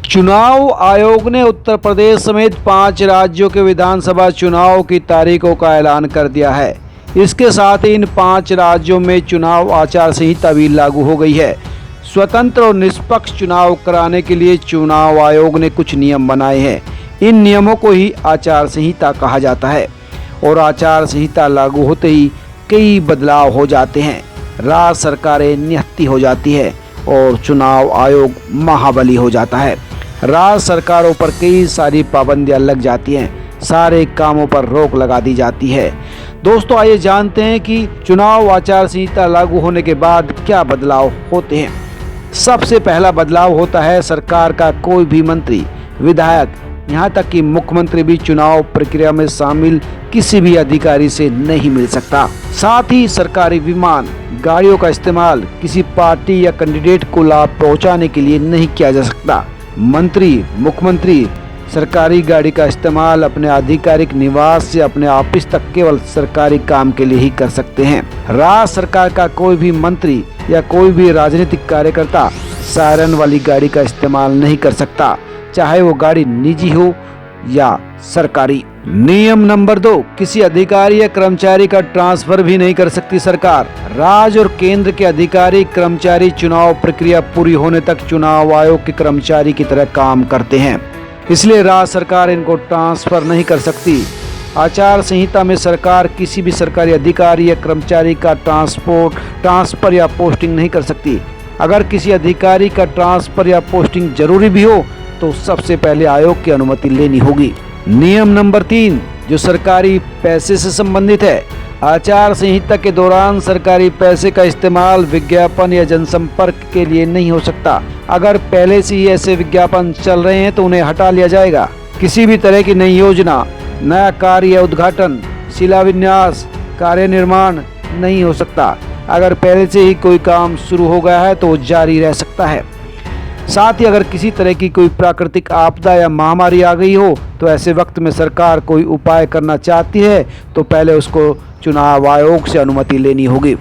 चुनाव आयोग ने उत्तर प्रदेश समेत 5 राज्यों के विधानसभा चुनाव की तारीखों का ऐलान कर दिया है। इसके साथ ही इन 5 राज्यों में चुनाव आचार संहिता भी लागू हो गई है। स्वतंत्र और निष्पक्ष चुनाव कराने के लिए चुनाव आयोग ने कुछ नियम बनाए हैं। इन नियमों को ही आचार संहिता कहा जाता है और आचार संहिता लागू होते ही कई बदलाव हो जाते हैं। राज्य सरकारें निहत्ती हो जाती है और चुनाव आयोग महाबली हो जाता है। राज्य सरकारों पर कई सारी पाबंदियां लग जाती हैं, सारे कामों पर रोक लगा दी जाती है। दोस्तों, आइए जानते हैं कि चुनाव आचार संहिता लागू होने के बाद क्या बदलाव होते हैं। सबसे पहला बदलाव होता है सरकार का कोई भी मंत्री, विधायक, यहाँ तक कि मुख्यमंत्री भी चुनाव प्रक्रिया में शामिल किसी भी अधिकारी से नहीं मिल सकता। साथ ही सरकारी विमान, गाड़ियों का इस्तेमाल किसी पार्टी या कैंडिडेट को लाभ पहुंचाने के लिए नहीं किया जा सकता। मंत्री, मुख्यमंत्री सरकारी गाड़ी का इस्तेमाल अपने आधिकारिक निवास से अपने ऑफिस तक केवल सरकारी काम के लिए ही कर सकते हैं। राज्य सरकार का कोई भी मंत्री या कोई भी राजनीतिक कार्यकर्ता सायरन वाली गाड़ी का इस्तेमाल नहीं कर सकता, चाहे वो गाड़ी निजी हो या सरकारी। नियम नंबर 2, किसी अधिकारी या कर्मचारी का ट्रांसफर भी नहीं कर सकती सरकार। राज्य और केंद्र के अधिकारी कर्मचारी चुनाव प्रक्रिया पूरी होने तक चुनाव आयोग के कर्मचारी की तरह काम करते हैं, इसलिए राज्य सरकार इनको ट्रांसफर नहीं कर सकती। आचार संहिता में सरकार किसी भी सरकारी अधिकारी या कर्मचारी का ट्रांसफर या पोस्टिंग नहीं कर सकती। अगर किसी अधिकारी का ट्रांसफर या पोस्टिंग जरूरी भी हो तो सबसे पहले आयोग की अनुमति लेनी होगी। नियम नंबर 3, जो सरकारी पैसे से संबंधित है। आचार संहिता के दौरान सरकारी पैसे का इस्तेमाल विज्ञापन या जनसंपर्क के लिए नहीं हो सकता। अगर पहले से ही ऐसे विज्ञापन चल रहे हैं तो उन्हें हटा लिया जाएगा। किसी भी तरह की नई योजना, नया कार्य या उद्घाटन, शिलान्यास, कार्य निर्माण नहीं हो सकता। अगर पहले से ही कोई काम शुरू हो गया है तो वो जारी रह सकता है। साथ ही अगर किसी तरह की कोई प्राकृतिक आपदा या महामारी आ गई हो तो ऐसे वक्त में सरकार कोई उपाय करना चाहती है तो पहले उसको चुनाव आयोग से अनुमति लेनी होगी।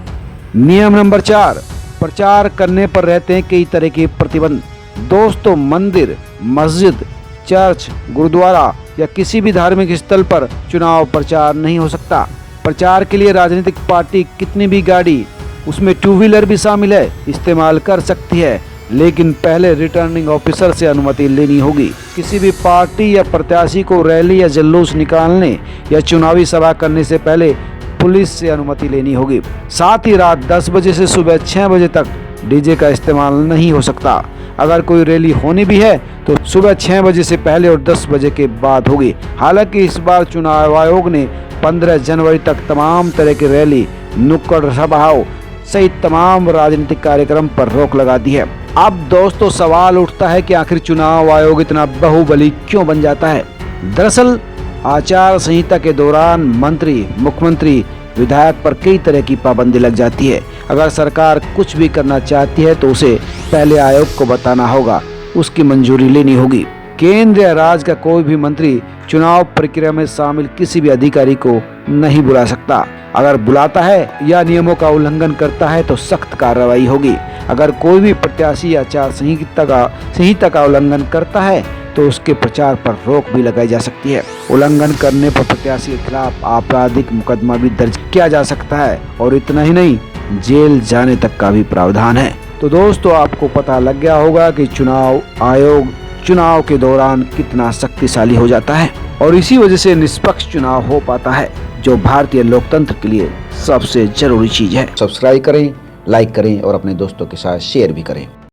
नियम नंबर 4, प्रचार करने पर रहते हैं कई तरह के प्रतिबंध। दोस्तों, मंदिर, मस्जिद, चर्च, गुरुद्वारा या किसी भी धार्मिक स्थल पर चुनाव प्रचार नहीं हो सकता। प्रचार के लिए राजनीतिक पार्टी कितनी भी गाड़ी, उसमें 2 व्हीलर भी शामिल है, इस्तेमाल कर सकती है, लेकिन पहले रिटर्निंग ऑफिसर से अनुमति लेनी होगी। किसी भी पार्टी या प्रत्याशी को रैली या जुलूस निकालने या चुनावी सभा करने से पहले पुलिस से अनुमति लेनी होगी। साथ ही रात 10 बजे से सुबह 6 बजे तक डीजे का इस्तेमाल नहीं हो सकता। अगर कोई रैली होनी भी है तो सुबह 6 बजे से पहले और 10 बजे के बाद होगी। हालांकि इस बार चुनाव आयोग ने 15 जनवरी तक तमाम तरह की रैली, नुक्कड़ सभाओं सहित तमाम राजनीतिक कार्यक्रम पर रोक लगा दी है। अब दोस्तों, सवाल उठता है कि आखिर चुनाव आयोग इतना बाहुबली क्यों बन जाता है। दरअसल आचार संहिता के दौरान मंत्री, मुख्यमंत्री, विधायक पर कई तरह की पाबंदी लग जाती है। अगर सरकार कुछ भी करना चाहती है तो उसे पहले आयोग को बताना होगा, उसकी मंजूरी लेनी होगी। केंद्र या राज्य का कोई भी मंत्री चुनाव प्रक्रिया में शामिल किसी भी अधिकारी को नहीं बुला सकता। अगर बुलाता है या नियमों का उल्लंघन करता है तो सख्त कार्रवाई होगी। अगर कोई भी प्रत्याशी आचार संहिता का उल्लंघन करता है तो उसके प्रचार पर रोक भी लगाई जा सकती है। उल्लंघन करने पर प्रत्याशी के खिलाफ आपराधिक मुकदमा भी दर्ज किया जा सकता है और इतना ही नहीं, जेल जाने तक का भी प्रावधान है। तो दोस्तों, आपको पता लग गया होगा कि चुनाव आयोग चुनाव के दौरान कितना शक्तिशाली हो जाता है और इसी वजह से निष्पक्ष चुनाव हो पाता है, जो भारतीय लोकतंत्र के लिए सबसे जरूरी चीज है। सब्सक्राइब करें, लाइक करें और अपने दोस्तों के साथ शेयर भी करें।